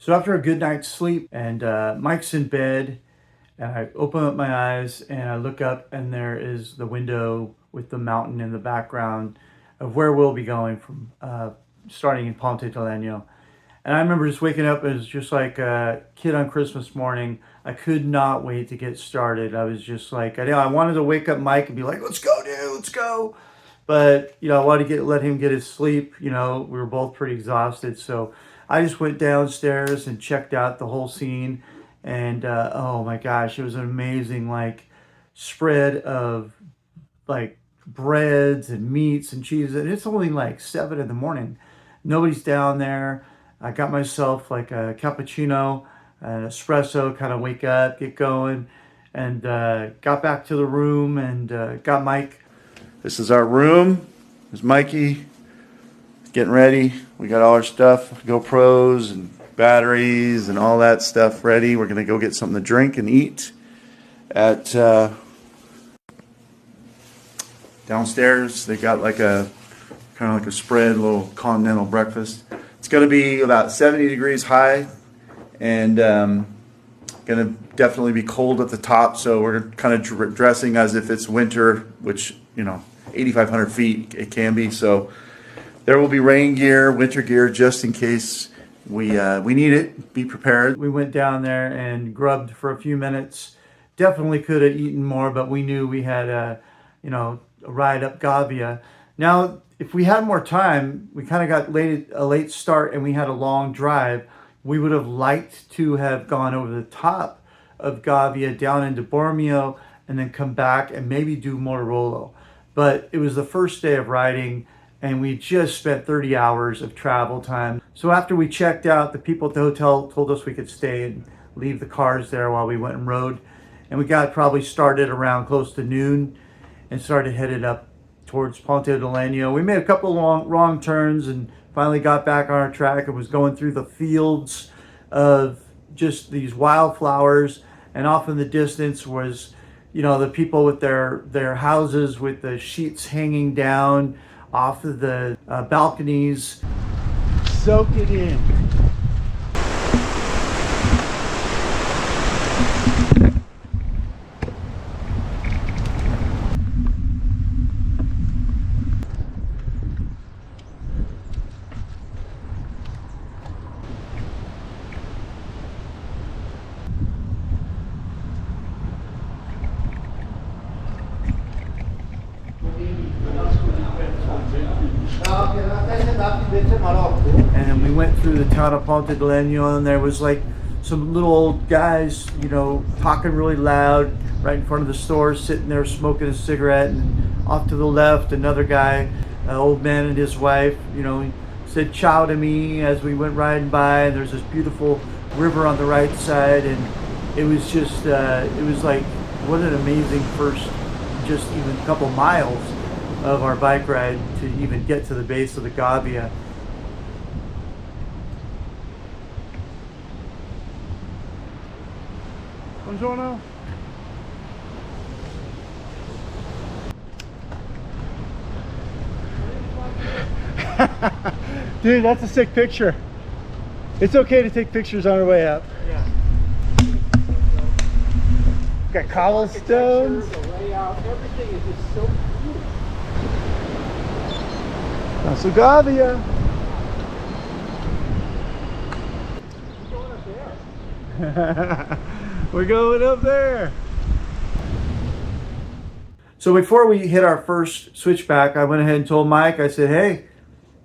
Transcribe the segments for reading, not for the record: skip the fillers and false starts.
So after a good night's sleep and Mike's in bed, and I open up my eyes and I look up and there is the window with the mountain in the background of where we'll be going from starting in Ponte di Legno. And I remember just waking up, it was just like a kid on Christmas morning. I could not wait to get started. I was just like, I wanted to wake up Mike and be like, let's go, dude, let's go. But, I wanted to let him get his sleep. We were both pretty exhausted. So I just went downstairs and checked out the whole scene. And, oh my gosh, it was an amazing, spread of, breads and meats and cheeses. And it's only 7 in the morning. Nobody's down there. I got myself a cappuccino, an espresso, kind of wake up, get going, and got back to the room and got Mike. This is our room. There's Mikey getting ready. We got all our stuff, GoPros and batteries and all that stuff ready. We're going to go get something to drink and eat at downstairs. They got a kind of a spread, little continental breakfast. It's going to be about 70 degrees high and going to definitely be cold at the top. So we're kind of dressing as if it's winter, which, 8,500 feet it can be. So there will be rain gear, winter gear, just in case we need it. Be prepared. We went down there and grubbed for a few minutes. Definitely could have eaten more, but we knew we had a ride up Gavia. Now, if we had more time, we kind of got a late start and we had a long drive. We would have liked to have gone over the top of Gavia down into Bormio and then come back and maybe do Motorola. But it was the first day of riding and we just spent 30 hours of travel time. So after we checked out, the people at the hotel told us we could stay and leave the cars there while we went and rode. And we got probably started around close to noon and started headed up towards Ponte di Legno. We made a couple of wrong turns and finally got back on our track and was going through the fields of just these wildflowers. And off in the distance was, the people with their houses with the sheets hanging down off of the balconies. Soak it in. And then we went through the town of Ponte di Legno and there was some little old guys, talking really loud right in front of the store, sitting there smoking a cigarette. And off to the left, another guy, an old man and his wife, he said ciao to me as we went riding by. And there's this beautiful river on the right side. And it was just, what an amazing first, just even a couple miles of our bike ride to even get to the base of the Gavia. Buongiorno. Dude, that's a sick picture. It's okay to take pictures on our way up. Yeah. Got cobblestones. The layout, everything is just so beautiful. Passo Gavia. We're going up there. So before we hit our first switchback, I went ahead and told Mike, I said, hey,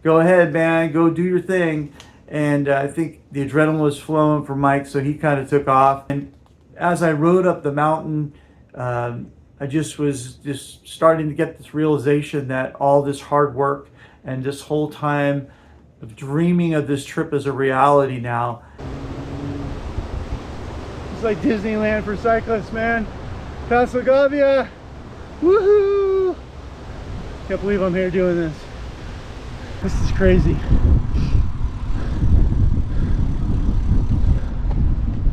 go ahead, man, go do your thing. And I think the adrenaline was flowing for Mike, so he kind of took off. And as I rode up the mountain, I was starting to get this realization that all this hard work and this whole time of dreaming of this trip is a reality now. It's like Disneyland for cyclists, man. Passo Gavia. Woohoo! Can't believe I'm here doing this. This is crazy.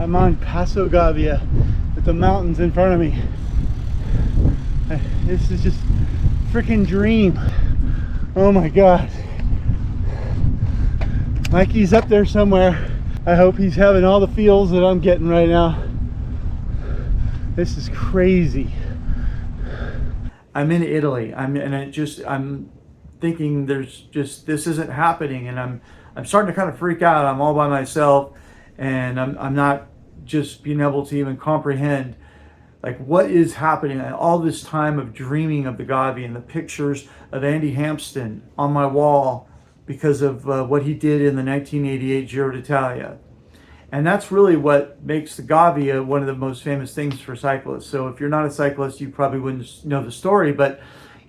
I'm on Passo Gavia with the mountains in front of me. This is just a freaking dream. Oh my God. Mikey's up there somewhere. I hope he's having all the feels that I'm getting right now. This is crazy. I'm in Italy. I'm thinking this isn't happening, and I'm starting to kind of freak out. I'm all by myself, and I'm not just being able to even comprehend like what is happening. And all this time of dreaming of the Gavia and the pictures of Andy Hampsten on my wall because of what he did in the 1988 Giro d'Italia. And that's really what makes the Gavia one of the most famous things for cyclists. So if you're not a cyclist, you probably wouldn't know the story, but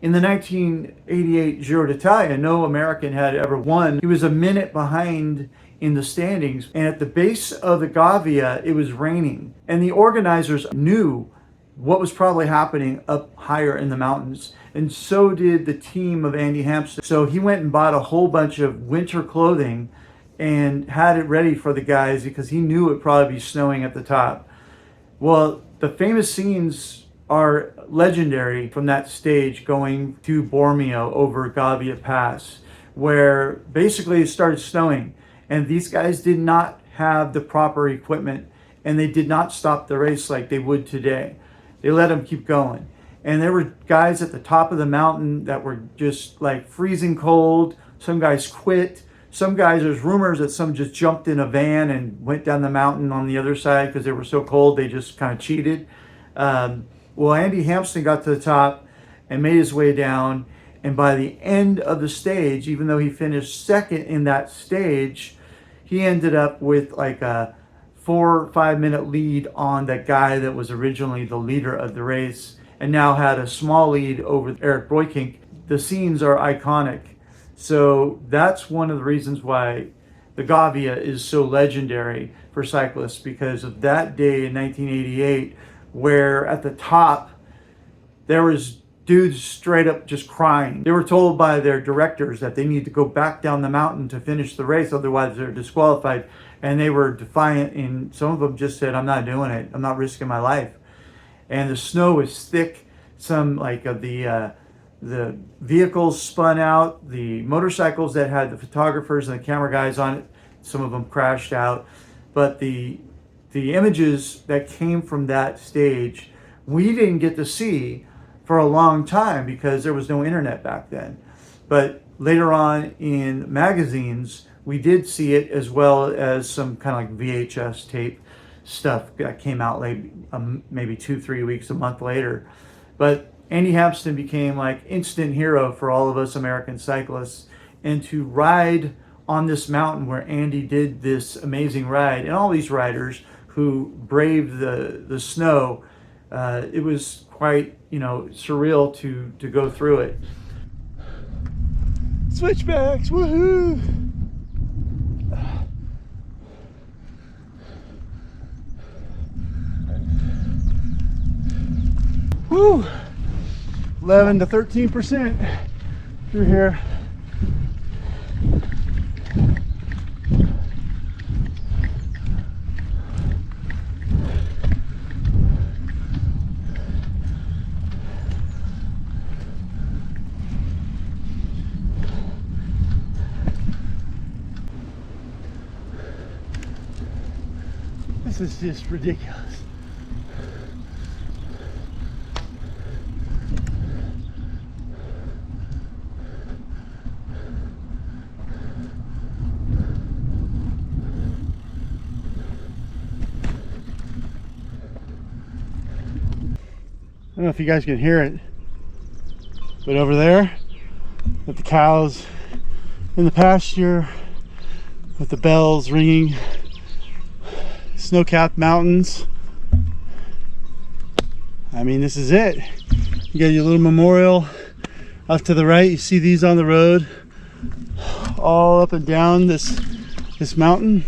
in the 1988 Giro d'Italia, no American had ever won. He was a minute behind in the standings, and at the base of the Gavia, it was raining. And the organizers knew what was probably happening up higher in the mountains, and so did the team of Andy Hampsten. So he went and bought a whole bunch of winter clothing and had it ready for the guys because he knew it would probably be snowing at the top. Well, the famous scenes are legendary from that stage going to Bormio over Gavia Pass, where basically it started snowing and these guys did not have the proper equipment and they did not stop the race like they would today. They let them keep going. And there were guys at the top of the mountain that were just like freezing cold. Some guys quit. Some guys, there's rumors that some just jumped in a van and went down the mountain on the other side because they were so cold they just kind of cheated. Well, Andy Hampsten got to the top and made his way down. And by the end of the stage, even though he finished second in that stage, he ended up with like a 4 or 5 minute lead on that guy that was originally the leader of the race and now had a small lead over Eric Breukink. The scenes are iconic. So that's one of the reasons why the Gavia is so legendary for cyclists, because of that day in 1988 where at the top there was dudes straight up just crying. They were told by their directors that they need to go back down the mountain to finish the race, otherwise they're disqualified. And they were defiant, and some of them just said, I'm not doing it. I'm not risking my life. And the snow was thick. Some like of the vehicles spun out. The motorcycles that had the photographers and the camera guys on it, some of them crashed out. But the images that came from that stage, we didn't get to see for a long time because there was no internet back then. But later on in magazines, we did see it, as well as some kind of like VHS tape stuff that came out late, maybe 2-3 weeks, a month later. But Andy Hampsten became like instant hero for all of us American cyclists. And to ride on this mountain where Andy did this amazing ride, and all these riders who braved the snow, it was quite, surreal to go through it. Switchbacks, woohoo! Woo! 11 to 13% through here. This is just ridiculous. I don't know if you guys can hear it, but over there with the cows in the pasture, with the bells ringing, snow-capped mountains. I mean, this is it. You got your little memorial off to the right. You see these on the road all up and down this mountain.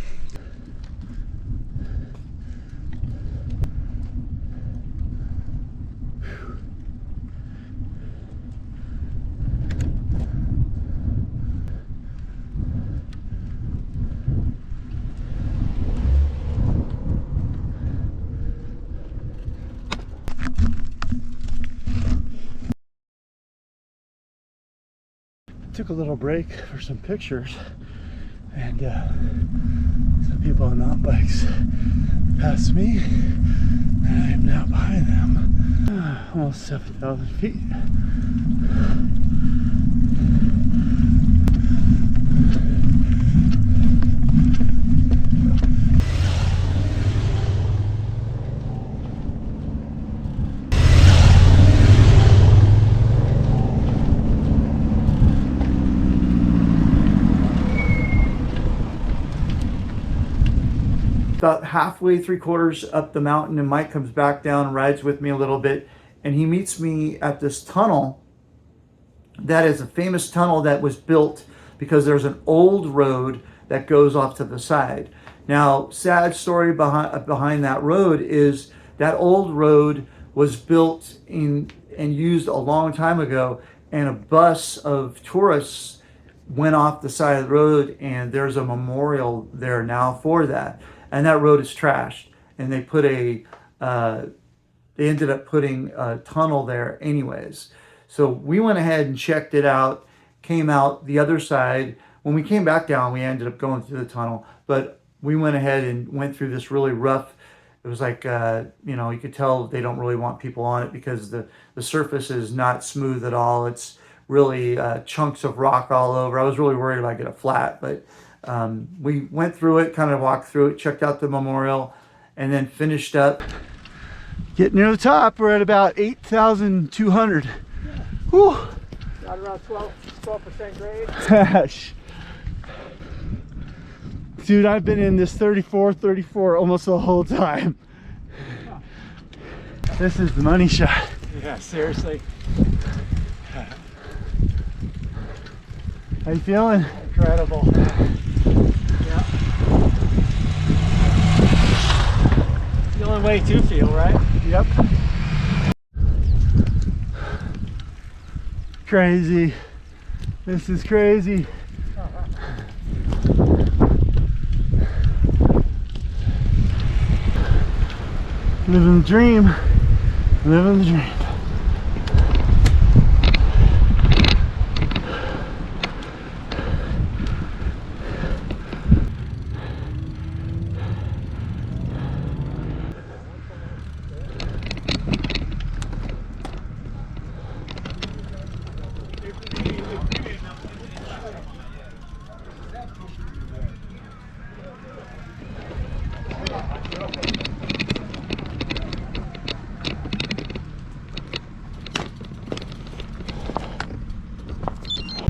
Took a little break for some pictures and some people on mountain bikes past me, and I am now behind them. Almost 7,000 feet. About halfway, 3/4 up the mountain, and Mike comes back down and rides with me a little bit, and he meets me at this tunnel that is a famous tunnel that was built because there's an old road that goes off to the side. Now, sad story behind that road is that old road was built in and used a long time ago, and a bus of tourists went off the side of the road, and there's a memorial there now for that. And that road is trashed, and they put they ended up putting a tunnel there anyways. So we went ahead and checked it out, came out the other side. When we came back down, we ended up going through the tunnel, but we went ahead and went through this really rough, it was like, you know, you could tell they don't really want people on it because the surface is not smooth at all. It's really chunks of rock all over. I was really worried about getting a flat, but we went through it, kind of walked through it, checked out the memorial, and then finished up. Getting near the top, we're at about 8,200. Yeah. Whew. Got around 12% grade. Dude, I've been in this 34 almost the whole time. This is the money shot. Yeah, seriously. How you feeling? Incredible. Yeah. The only way to feel, right? Yep. Crazy. This is crazy. Living the dream. Living the dream.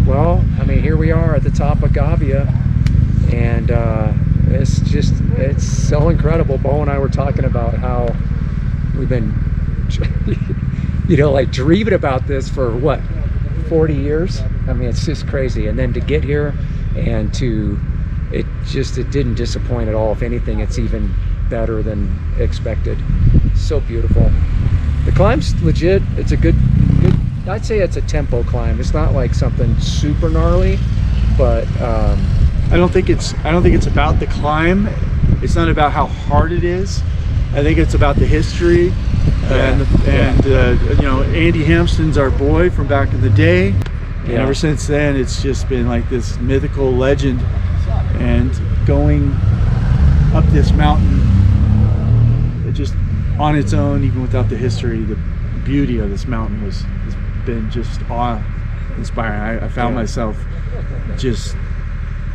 Well, I mean, here we are at the top of Gavia, and it's so incredible. Bo and I were talking about how we've been, you know, like dreaming about this for what, 40 years? I mean, it's just crazy. And then to get here and it didn't disappoint at all. If anything, it's even better than expected. So beautiful. The climb's legit. It's a good, I'd say it's a tempo climb. It's not like something super gnarly, but I don't think it's about the climb. It's not about how hard it is. I think it's about the history, and you know, Andy Hampsten's our boy from back in the day, and ever since then it's just been like this mythical legend. And going up this mountain, it just on its own, even without the history, the beauty of this mountain has been just awe-inspiring. I found myself just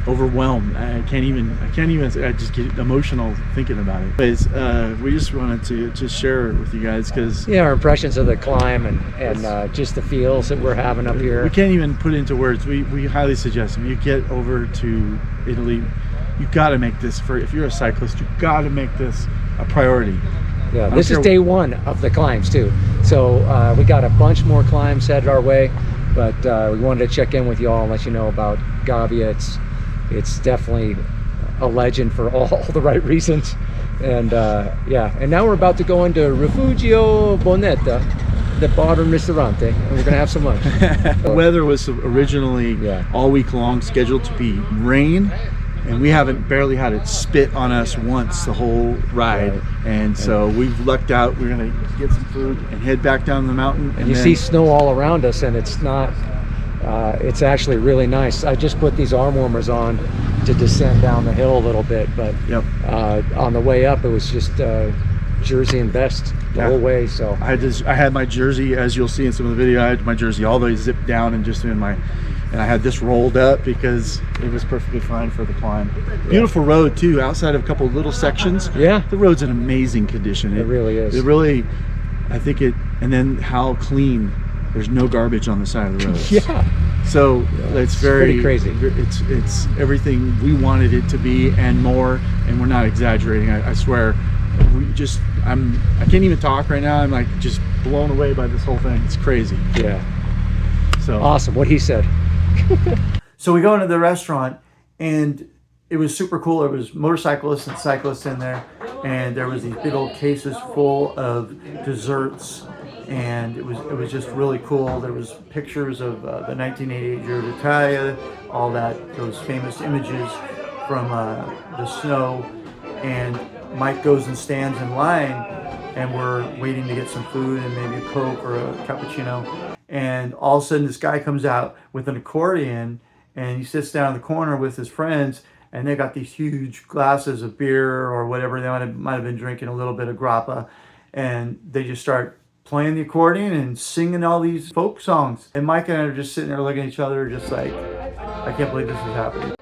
overwhelmed. I just get emotional thinking about it. But we just wanted to just share it with you guys because our impressions of the climb and just the feels that we're having up here. We can't even put it into words. We highly suggest them. You get over to Italy, you got to make this, if you're a cyclist, you got to make this a priority. Yeah, this is day one of the climbs too. So we got a bunch more climbs headed our way, but we wanted to check in with you all and let you know about Gavia. It's definitely a legend for all the right reasons. And and now we're about to go into Rifugio Bonetta, the bar and ristorante, and we're gonna have some lunch. The weather was originally all week long scheduled to be rain, and we haven't barely had it spit on us once the whole ride. And so we've lucked out. We're gonna get some food and head back down the mountain. And you see snow all around us, and it's not it's actually really nice. I just put these arm warmers on to descend down the hill a little bit, but Yep. on the way up, it was just jersey and vest the whole way. So I had my jersey, as you'll see in some of the video, I had my jersey all the way zipped down and just and I had this rolled up because it was perfectly fine for the climb. Beautiful road too, outside of a couple little sections. Yeah, the road's in amazing condition. It really is. It really, I think it, and then how clean. There's no garbage on the side of the road. Yeah. So it's very pretty crazy. It's everything we wanted it to be and more, and we're not exaggerating. I swear. I can't even talk right now. I'm like just blown away by this whole thing. It's crazy. Yeah. So awesome. What he said. So we go into the restaurant, and it was super cool. There was motorcyclists and cyclists in there, and there was these big old cases full of desserts, and it was just really cool. There was pictures of the 1988 Giro d'Italia, all those famous images from the snow, and Mike goes and stands in line, and we're waiting to get some food and maybe a Coke or a cappuccino, and all of a sudden this guy comes out with an accordion, and he sits down in the corner with his friends, and they got these huge glasses of beer or whatever. They might have been drinking a little bit of grappa, and they just start playing the accordion and singing all these folk songs. And Mike and I are just sitting there looking at each other just like, I can't believe this is happening.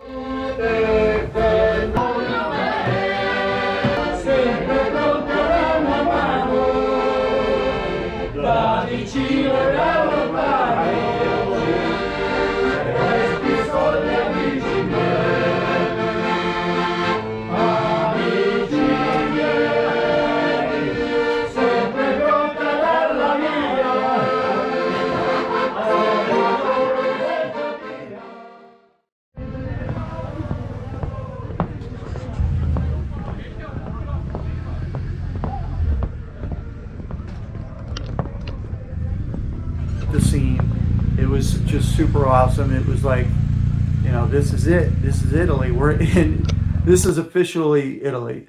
The scene, it was just super awesome. It was like, this is it. This is Italy. This is officially Italy.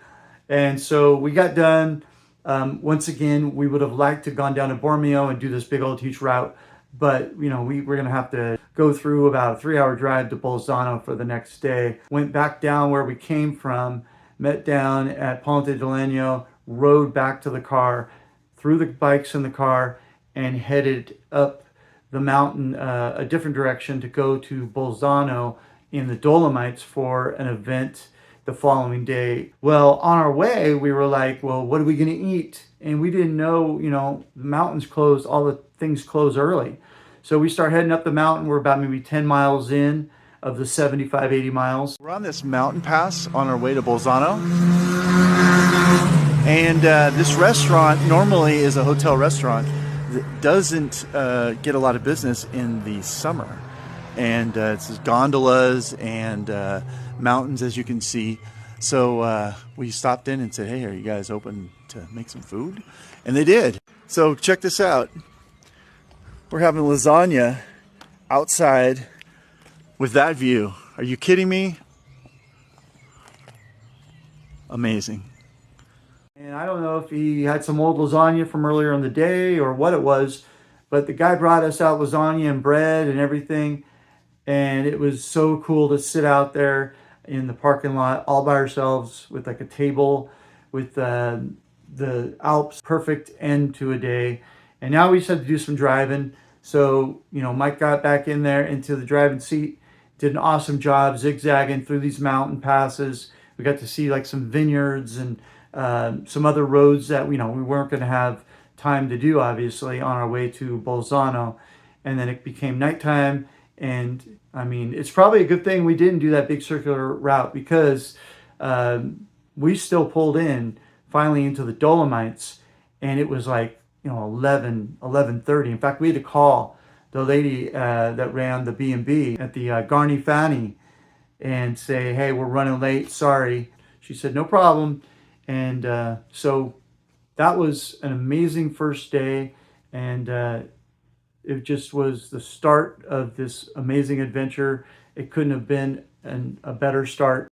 And so we got done. Once again, we would have liked to have gone down to Bormio and do this big old huge route, but we were going to have to go through about a 3-hour drive to Bolzano for the next day. Went back down where we came from, met down at Ponte di Legno, rode back to the car, threw the bikes in the car, and headed up the mountain a different direction to go to Bolzano in the Dolomites for an event the following day. Well, on our way, we were like, well, what are we going to eat? And we didn't know, the mountains closed, all the things close early. So we start heading up the mountain. We're about maybe 10 miles in of the 75, 80 miles. We're on this mountain pass on our way to Bolzano. And this restaurant normally is a hotel restaurant that doesn't get a lot of business in the summer. And it's gondolas and mountains, as you can see. So we stopped in and said, hey, are you guys open to make some food? And they did. So check this out. We're having lasagna outside with that view. Are you kidding me? Amazing. And I don't know if he had some old lasagna from earlier in the day or what it was, but the guy brought us out lasagna and bread and everything. And it was so cool to sit out there in the parking lot all by ourselves with like a table with the Alps. Perfect end to a day. And now we just had to do some driving. So, Mike got back in there into the driving seat, did an awesome job zigzagging through these mountain passes. We got to see like some vineyards and some other roads that we weren't going to have time to do, obviously, on our way to Bolzano. And then it became nighttime. And I mean, it's probably a good thing we didn't do that big circular route, because we still pulled in finally into the Dolomites, and it was like 11:30. In fact, we had to call the lady that ran the B&B at the Garni Fani and say, hey, we're running late, sorry. She said, no problem. And so that was an amazing first day, and it just was the start of this amazing adventure. It couldn't have been a better start.